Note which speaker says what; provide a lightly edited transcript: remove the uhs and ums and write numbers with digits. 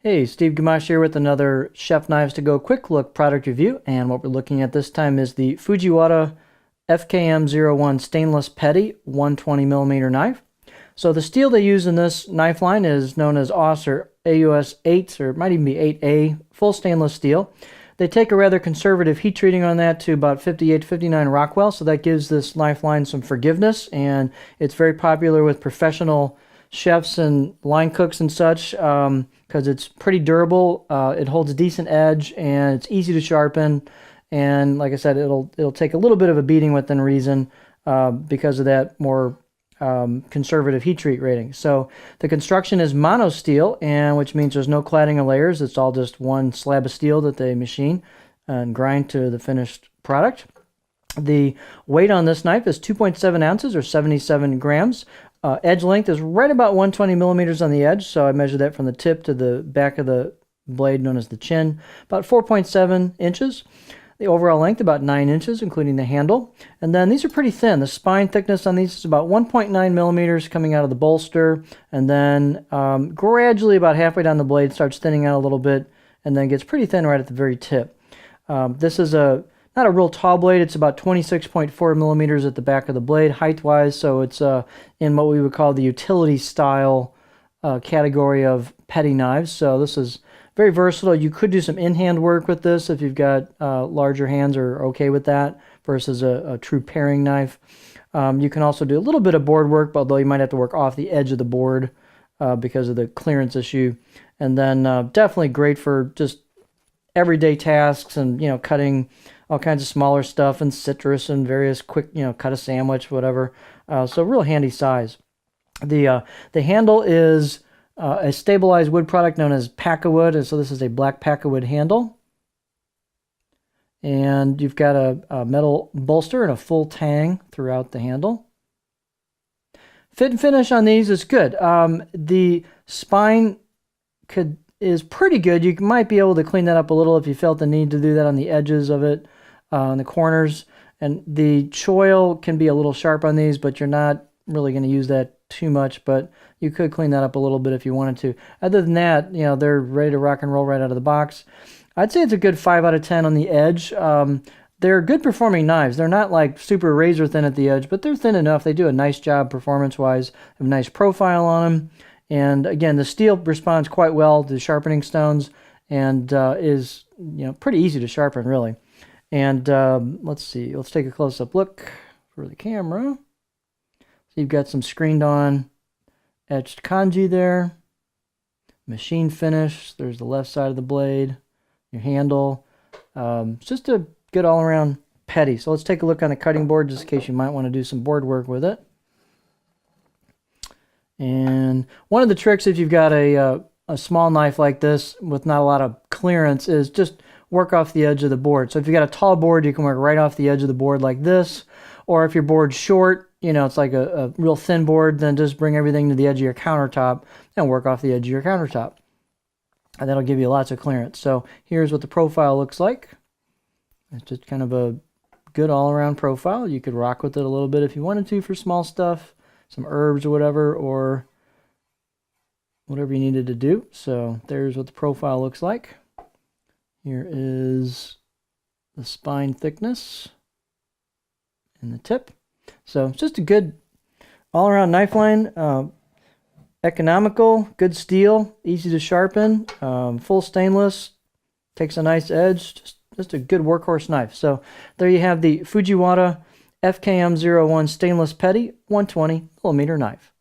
Speaker 1: Hey, Steve Gamache here with another Chef Knives to Go quick look product review, and what we're looking at this time is the Fujiwara FKM-01 stainless petty 120mm knife. So the steel they use in this knife line is known as AUS or AUS 8, or it might even be 8A, full stainless steel. They take a rather conservative heat treating on that to about 58 to 59 Rockwell, so that gives this knife line some forgiveness, and it's very popular with professional chefs and line cooks and such because it's pretty durable. It holds a decent edge and it's easy to sharpen. And like I said, it'll take a little bit of a beating within reason because of that more conservative heat treat rating. So the construction is mono steel, and which means there's no cladding of layers. It's all just one slab of steel that they machine and grind to the finished product. The weight on this knife is 2.7 ounces or 77 grams. Edge length is right about 120 millimeters on the edge, so I measured that from the tip to the back of the blade known as the chin, about 4.7 inches. The overall length about 9 inches, including the handle. And then these are pretty thin. The spine thickness on these is about 1.9 millimeters coming out of the bolster, and then gradually about halfway down the blade starts thinning out a little bit, and then gets pretty thin right at the very tip. This is not a real tall blade. It's about 26.4 millimeters at the back of the blade height-wise, so it's in what we would call the utility style category of petty knives. So this is very versatile. You could do some in-hand work with this if you've got larger hands or okay with that versus a true paring knife. You can also do a little bit of board work, although you might have to work off the edge of the board because of the clearance issue. And then definitely great for just everyday tasks and, cutting all kinds of smaller stuff and citrus and various quick, cut a sandwich, whatever. So real handy size. The handle is a stabilized wood product known as Packawood, and so this is a black Packawood handle. And you've got a metal bolster and a full tang throughout the handle. Fit and finish on these is good. The spine is pretty good. You might be able to clean that up a little if you felt the need to do that on the edges of it. On the corners, and the choil can be a little sharp on these, but you're not really going to use that too much, but you could clean that up a little bit if you wanted to. Other than that, they're ready to rock and roll right out of the box. I'd say it's a good 5 out of 10 on the edge. They're good performing knives. They're not like super razor thin at the edge, but they're thin enough. They do a nice job performance-wise, have a nice profile on them, and again, the steel responds quite well to sharpening stones and is pretty easy to sharpen, really. And let's see, let's take a close-up look for the camera. So you've got some screened on etched kanji there, machine finish. There's the left side of the blade, your handle. It's just a good all-around petty. So let's take a look on the cutting board just in case you might want to do some board work with it. And one of the tricks if you've got a small knife like this with not a lot of clearance is just work off the edge of the board. So if you've got a tall board, you can work right off the edge of the board like this. Or if your board's short, it's like a real thin board, then just bring everything to the edge of your countertop and work off the edge of your countertop. And that'll give you lots of clearance. So here's what the profile looks like. It's just kind of a good all-around profile. You could rock with it a little bit if you wanted to for small stuff, some herbs or whatever you needed to do. So there's what the profile looks like. Here is the spine thickness and the tip. So it's just a good all-around knife line. Economical, good steel, easy to sharpen, full stainless, takes a nice edge, just a good workhorse knife. So there you have the Fujiwara FKM-01 stainless petty 120mm knife.